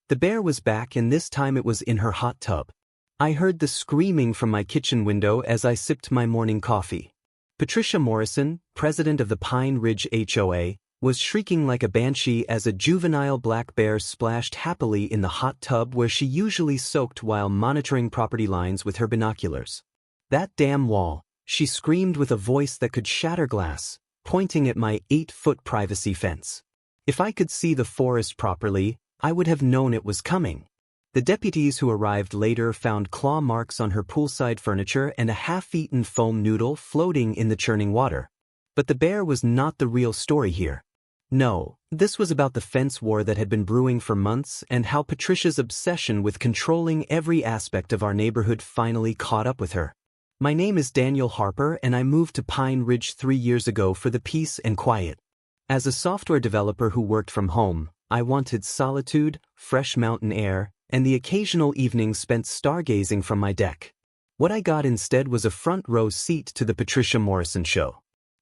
The bear was back, and this time it was in her hot tub. I heard the screaming from my kitchen window as I sipped my morning coffee. Patricia Morrison, president of the Pine Ridge HOA, was shrieking like a banshee as a juvenile black bear splashed happily in the hot tub where she usually soaked while monitoring property lines with her binoculars. "That damn wall," she screamed with a voice that could shatter glass, pointing at my 8-foot privacy fence. If I could see the forest properly, I would have known it was coming. The deputies who arrived later found claw marks on her poolside furniture and a half-eaten foam noodle floating in the churning water. But the bear was not the real story here. No, this was about the fence war that had been brewing for months and how Patricia's obsession with controlling every aspect of our neighborhood finally caught up with her. My name is Daniel Harper, and I moved to Pine Ridge 3 years ago for the peace and quiet. As a software developer who worked from home, I wanted solitude, fresh mountain air, and the occasional evening spent stargazing from my deck. What I got instead was a front-row seat to the Patricia Morrison show.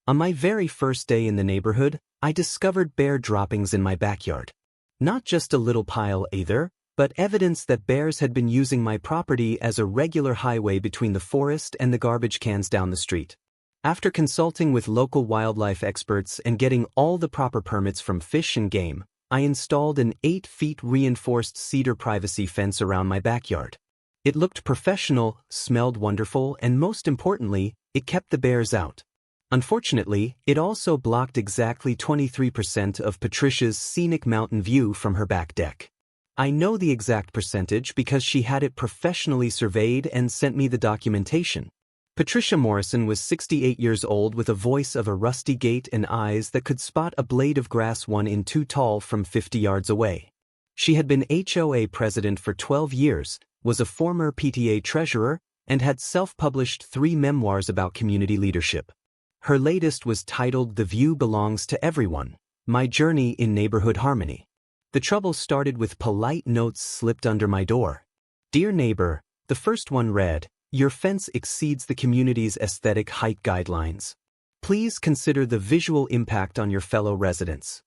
On my very first day in the neighborhood, I discovered bear droppings in my backyard. Not just a little pile either, but evidence that bears had been using my property as a regular highway between the forest and the garbage cans down the street. After consulting with local wildlife experts and getting all the proper permits from Fish and Game, I installed an 8-foot reinforced cedar privacy fence around my backyard. It looked professional, smelled wonderful, and most importantly, it kept the bears out. Unfortunately, it also blocked exactly 23% of Patricia's scenic mountain view from her back deck. I know the exact percentage because she had it professionally surveyed and sent me the documentation. Patricia Morrison was 68 years old with a voice of a rusty gait and eyes that could spot a blade of grass 1 inch too tall from 50 yards away. She had been HOA president for 12 years, was a former PTA treasurer, and had self-published 3 memoirs about community leadership. Her latest was titled "The View Belongs to Everyone: My Journey in Neighborhood Harmony." The trouble started with polite notes slipped under my door. "Dear neighbor," the first one read, "Your fence exceeds the community's aesthetic height guidelines. Please consider the visual impact on your fellow residents."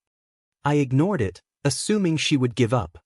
I ignored it, assuming she would give up.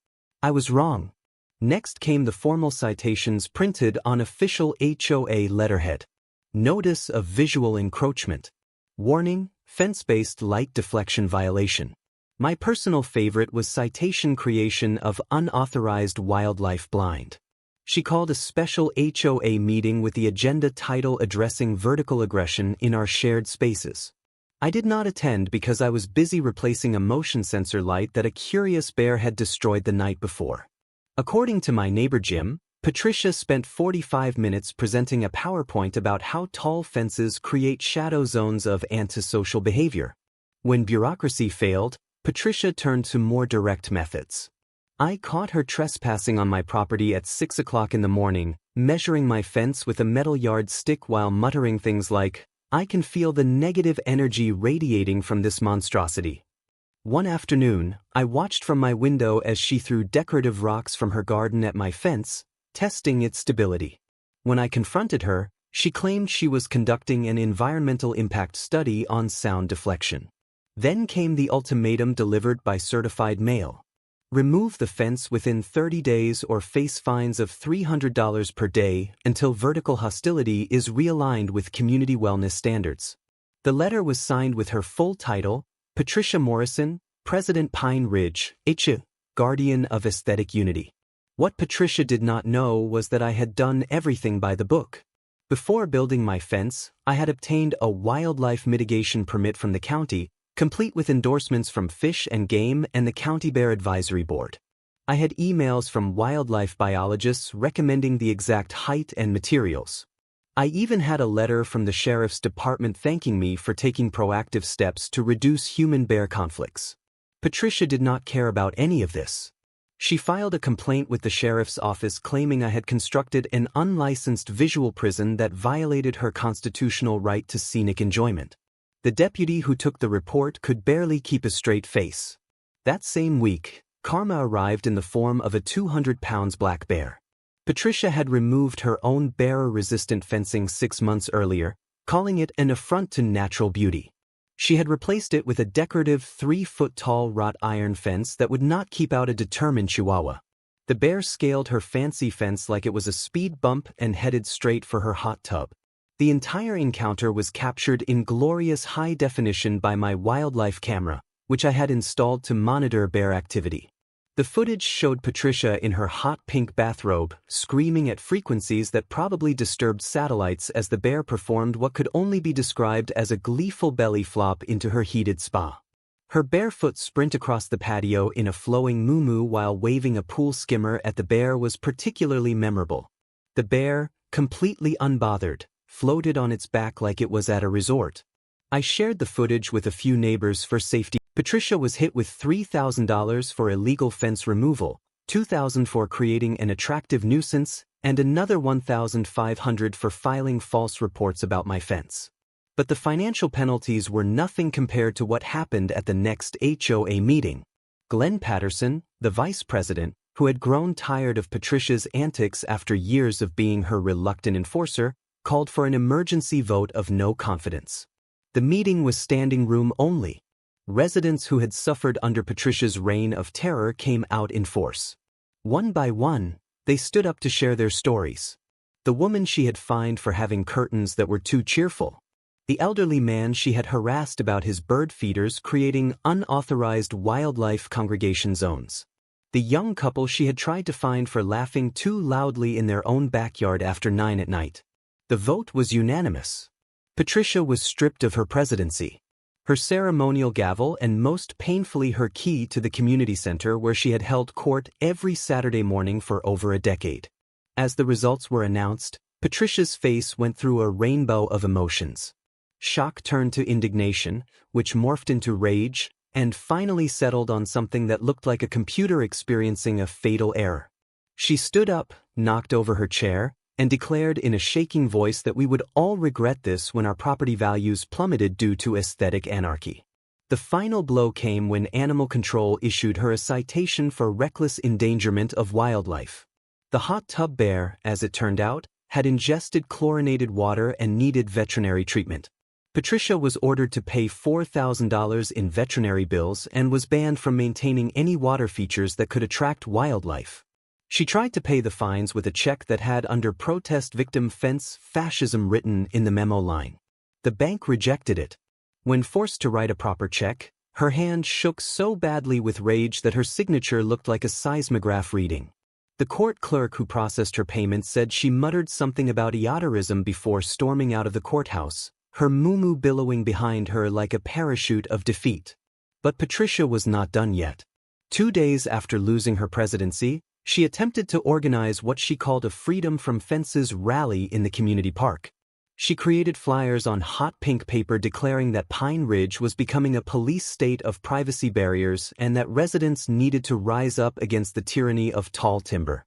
I was wrong. Next came the formal citations printed on official HOA letterhead. Notice of visual encroachment. Warning, fence-based light deflection violation. My personal favorite was citation creation of unauthorized wildlife blind. She called a special HOA meeting with the agenda title addressing vertical aggression in our shared spaces. I did not attend because I was busy replacing a motion sensor light that a curious bear had destroyed the night before. According to my neighbor Jim, Patricia spent 45 minutes presenting a PowerPoint about how tall fences create shadow zones of antisocial behavior. When bureaucracy failed, Patricia turned to more direct methods. I caught her trespassing on my property at 6 o'clock in the morning, measuring my fence with a metal yardstick while muttering things like, "I can feel the negative energy radiating from this monstrosity." One afternoon, I watched from my window as she threw decorative rocks from her garden at my fence, testing its stability. When I confronted her, she claimed she was conducting an environmental impact study on sound deflection. Then came the ultimatum delivered by certified mail. Remove the fence within 30 days or face fines of $300 per day until vertical hostility is realigned with community wellness standards. The letter was signed with her full title, Patricia Morrison, President Pine Ridge, HOA, Guardian of Aesthetic Unity. What Patricia did not know was that I had done everything by the book. Before building my fence, I had obtained a wildlife mitigation permit from the county, complete with endorsements from Fish and Game and the County Bear Advisory Board. I had emails from wildlife biologists recommending the exact height and materials. I even had a letter from the sheriff's department thanking me for taking proactive steps to reduce human-bear conflicts. Patricia did not care about any of this. She filed a complaint with the sheriff's office claiming I had constructed an unlicensed visual prison that violated her constitutional right to scenic enjoyment. The deputy who took the report could barely keep a straight face. That same week, karma arrived in the form of a 200-pound black bear. Patricia had removed her own bear-resistant fencing 6 months earlier, calling it an affront to natural beauty. She had replaced it with a decorative 3-foot-tall wrought iron fence that would not keep out a determined chihuahua. The bear scaled her fancy fence like it was a speed bump and headed straight for her hot tub. The entire encounter was captured in glorious high definition by my wildlife camera, which I had installed to monitor bear activity. The footage showed Patricia in her hot pink bathrobe, screaming at frequencies that probably disturbed satellites as the bear performed what could only be described as a gleeful belly flop into her heated spa. Her barefoot sprint across the patio in a flowing moo-moo while waving a pool skimmer at the bear was particularly memorable. The bear, completely unbothered, floated on its back like it was at a resort. I shared the footage with a few neighbors for safety. Patricia was hit with $3,000 for illegal fence removal, $2,000 for creating an attractive nuisance, and another $1,500 for filing false reports about my fence. But the financial penalties were nothing compared to what happened at the next HOA meeting. Glenn Patterson, the vice president, who had grown tired of Patricia's antics after years of being her reluctant enforcer, called for an emergency vote of no confidence. The meeting was standing room only. Residents who had suffered under Patricia's reign of terror came out in force. One by one, they stood up to share their stories. The woman she had fined for having curtains that were too cheerful. The elderly man she had harassed about his bird feeders creating unauthorized wildlife congregation zones. The young couple she had tried to fine for laughing too loudly in their own backyard after 9 at night. The vote was unanimous. Patricia was stripped of her presidency, her ceremonial gavel, and most painfully her key to the community center where she had held court every Saturday morning for over a decade. As the results were announced, Patricia's face went through a rainbow of emotions. Shock turned to indignation, which morphed into rage, and finally settled on something that looked like a computer experiencing a fatal error. She stood up, knocked over her chair, and declared in a shaking voice that we would all regret this when our property values plummeted due to aesthetic anarchy. The final blow came when Animal Control issued her a citation for reckless endangerment of wildlife. The hot tub bear, as it turned out, had ingested chlorinated water and needed veterinary treatment. Patricia was ordered to pay $4,000 in veterinary bills and was banned from maintaining any water features that could attract wildlife. She tried to pay the fines with a check that had "Under protest victim fence fascism" written in the memo line. The bank rejected it. When forced to write a proper check, her hand shook so badly with rage that her signature looked like a seismograph reading. The court clerk who processed her payment said she muttered something about esoterism before storming out of the courthouse, her moo-moo billowing behind her like a parachute of defeat. But Patricia was not done yet. 2 days after losing her presidency, she attempted to organize what she called a Freedom from Fences rally in the community park. She created flyers on hot pink paper declaring that Pine Ridge was becoming a police state of privacy barriers and that residents needed to rise up against the tyranny of tall timber.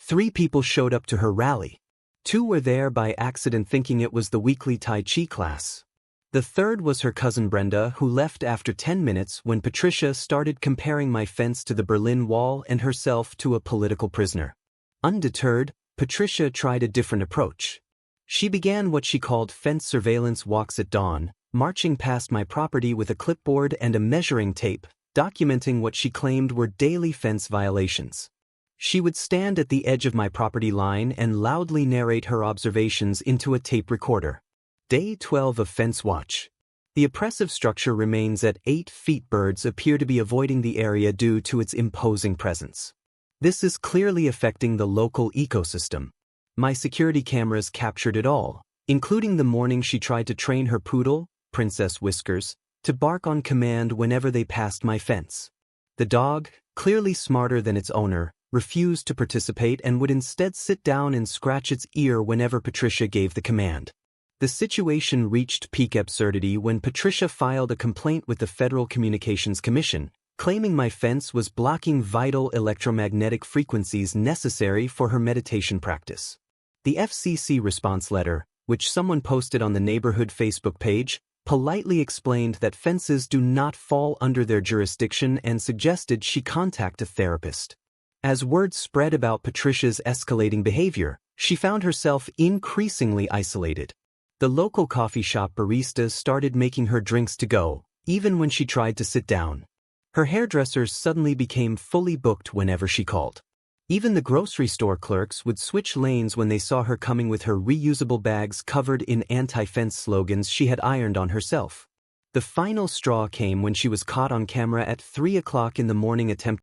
3 people showed up to her rally. 2 were there by accident thinking it was the weekly Tai Chi class. The third was her cousin Brenda, who left after 10 minutes when Patricia started comparing my fence to the Berlin Wall and herself to a political prisoner. Undeterred, Patricia tried a different approach. She began what she called fence surveillance walks at dawn, marching past my property with a clipboard and a measuring tape, documenting what she claimed were daily fence violations. She would stand at the edge of my property line and loudly narrate her observations into a tape recorder. Day 12 of Fence Watch. The oppressive structure remains at 8 feet. Birds appear to be avoiding the area due to its imposing presence. This is clearly affecting the local ecosystem. My security cameras captured it all, including the morning she tried to train her poodle, Princess Whiskers, to bark on command whenever they passed my fence. The dog, clearly smarter than its owner, refused to participate and would instead sit down and scratch its ear whenever Patricia gave the command. The situation reached peak absurdity when Patricia filed a complaint with the Federal Communications Commission, claiming my fence was blocking vital electromagnetic frequencies necessary for her meditation practice. The FCC response letter, which someone posted on the neighborhood Facebook page, politely explained that fences do not fall under their jurisdiction and suggested she contact a therapist. As word spread about Patricia's escalating behavior, she found herself increasingly isolated. The local coffee shop baristas started making her drinks to go, even when she tried to sit down. Her hairdressers suddenly became fully booked whenever she called. Even the grocery store clerks would switch lanes when they saw her coming with her reusable bags covered in anti-fence slogans she had ironed on herself. The final straw came when she was caught on camera at 3 o'clock in the morning attempting